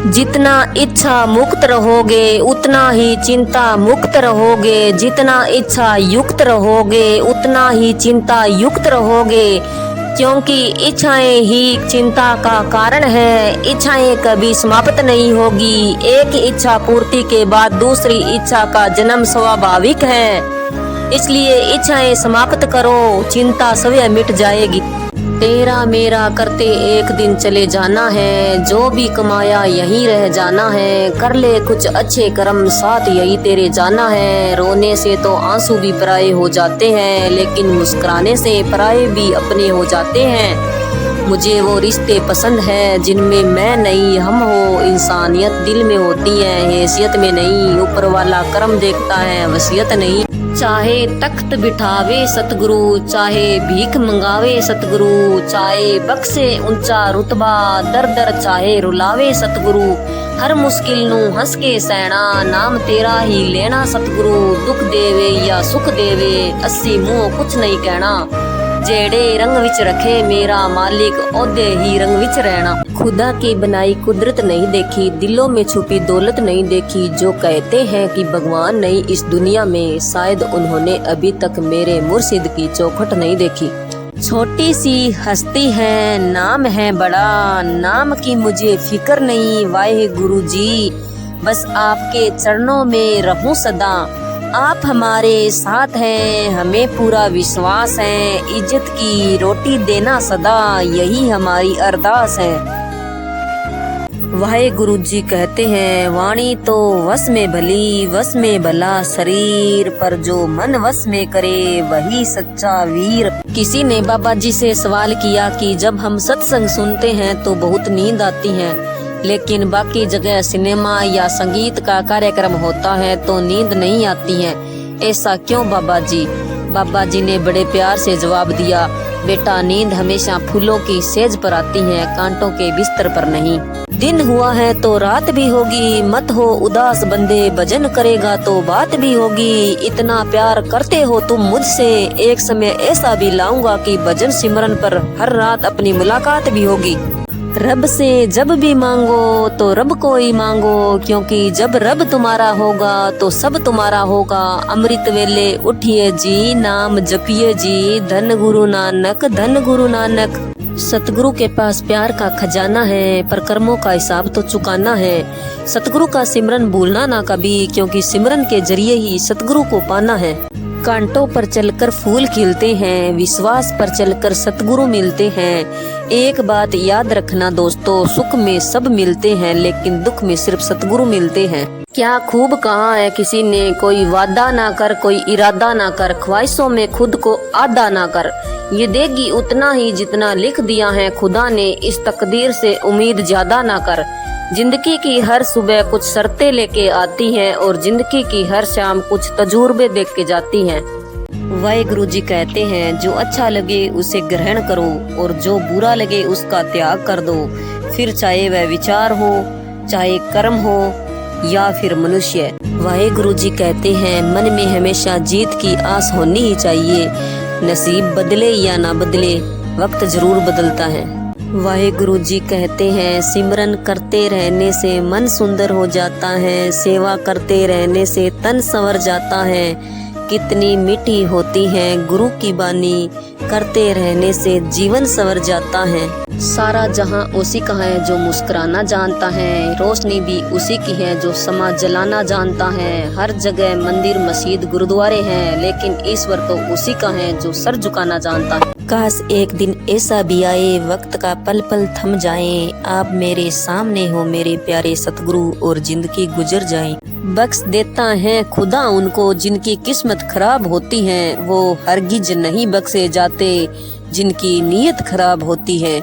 जितना इच्छा मुक्त रहोगे उतना ही चिंता मुक्त रहोगे, जितना इच्छा युक्त रहोगे उतना ही चिंता युक्त रहोगे, क्योंकि इच्छाएं ही चिंता का कारण है। इच्छाएं कभी समाप्त नहीं होगी, एक इच्छा पूर्ति के बाद दूसरी इच्छा का जन्म स्वाभाविक है, इसलिए इच्छाएं समाप्त करो, चिंता स्वयं मिट जाएगी। तेरा मेरा करते एक दिन चले जाना है, जो भी कमाया यहीं रह जाना है, कर ले कुछ अच्छे कर्म साथ यही तेरे जाना है। रोने से तो आंसू भी पराये हो जाते हैं, लेकिन मुस्कुराने से पराये भी अपने हो जाते हैं। मुझे वो रिश्ते पसंद है जिनमें मैं नहीं हम हो, इंसानियत दिल में होती है हैसियत में नहीं, ऊपर वाला कर्म देखता है वसीयत नहीं। चाहे तख्त बिठावे सतगुरु, चाहे भीख मंगावे सतगुरु, चाहे बख्शे ऊंचा रुतबा, दर दर चाहे रुलावे सतगुरु, हर मुश्किल नू हंस के सहना, नाम तेरा ही लेना सतगुरु, दुख देवे या सुख देवे अस्सी मुंह कुछ नहीं कहना, जेड़े रंग विच रखे मेरा मालिक ओदे ही रंग विच रहना। खुदा की बनाई कुदरत नहीं देखी, दिलों में छुपी दौलत नहीं देखी, जो कहते हैं कि भगवान नहीं इस दुनिया में, शायद उन्होंने अभी तक मेरे मुर्शिद की चौखट नहीं देखी। छोटी सी हस्ती है नाम है बड़ा, नाम की मुझे फिक्र नहीं वाहे गुरु जी, बस आपके चरणों में रहूं सदा, आप हमारे साथ हैं हमें पूरा विश्वास है, इज्जत की रोटी देना सदा यही हमारी अरदास है। वाहे गुरु जी कहते हैं वाणी तो वश में भली, वश में भला शरीर, पर जो मन वश में करे वही सच्चा वीर। किसी ने बाबा जी से सवाल किया कि जब हम सत्संग सुनते हैं तो बहुत नींद आती है, लेकिन बाकी जगह सिनेमा या संगीत का कार्यक्रम होता है तो नींद नहीं आती है, ऐसा क्यों बाबा जी? बाबा जी ने बड़े प्यार से जवाब दिया, बेटा नींद हमेशा फूलों की सेज पर आती है, कांटों के बिस्तर पर नहीं। दिन हुआ है तो रात भी होगी, मत हो उदास बंदे, भजन करेगा तो बात भी होगी, इतना प्यार करते हो तुम मुझसे, एक समय ऐसा भी लाऊंगा कि भजन सिमरन पर हर रात अपनी मुलाकात भी होगी। रब से जब भी मांगो तो रब को ही मांगो, क्योंकि जब रब तुम्हारा होगा तो सब तुम्हारा होगा। अमृत वेले उठिए जी, नाम जपिए जी, धन गुरु नानक धन गुरु नानक। सतगुरु के पास प्यार का खजाना है, पर कर्मों का हिसाब तो चुकाना है। सतगुरु का सिमरन भूलना ना कभी, क्योंकि सिमरन के जरिए ही सतगुरु को पाना है। कांटों पर चलकर फूल खिलते हैं, विश्वास पर चलकर सतगुरु मिलते हैं। एक बात याद रखना दोस्तों, सुख में सब मिलते हैं लेकिन दुख में सिर्फ सतगुरु मिलते हैं। क्या खूब कहा है किसी ने, कोई वादा ना कर कोई इरादा ना कर, ख्वाहिशों में खुद को आधा ना कर, ये देगी उतना ही जितना लिख दिया है खुदा ने, इस तकदीर से उम्मीद ज्यादा ना कर। जिंदगी की हर सुबह कुछ शर्तें लेके आती हैं और जिंदगी की हर शाम कुछ तजुर्बे देख के जाती हैं। वाहेगुरु जी कहते हैं जो अच्छा लगे उसे ग्रहण करो और जो बुरा लगे उसका त्याग कर दो, फिर चाहे वह विचार हो, चाहे कर्म हो या फिर मनुष्य। वाहेगुरु जी कहते हैं मन में हमेशा जीत की आस होनी ही चाहिए, नसीब बदले या ना बदले वक्त जरूर बदलता है। वाहेगुरु जी कहते हैं सिमरन करते रहने से मन सुंदर हो जाता है, सेवा करते रहने से तन संवर जाता है, कितनी मीठी होती है गुरु की बानी, करते रहने से जीवन संवर जाता है। सारा जहां उसी का है जो मुस्कुराना जानता है, रोशनी भी उसी की है जो समा जलाना जानता है। हर जगह मंदिर मस्जिद गुरुद्वारे हैं, लेकिन ईश्वर तो उसी का है जो सर झुकाना जानता है। काश एक दिन ऐसा भी आए वक्त का पल पल थम जाए, आप मेरे सामने हो मेरे प्यारे सतगुरु और जिंदगी गुजर जाए। बख्श देता है खुदा उनको जिनकी किस्मत खराब होती है, वो हरगिज नहीं बख्शे जाते जिनकी नीयत खराब होती है।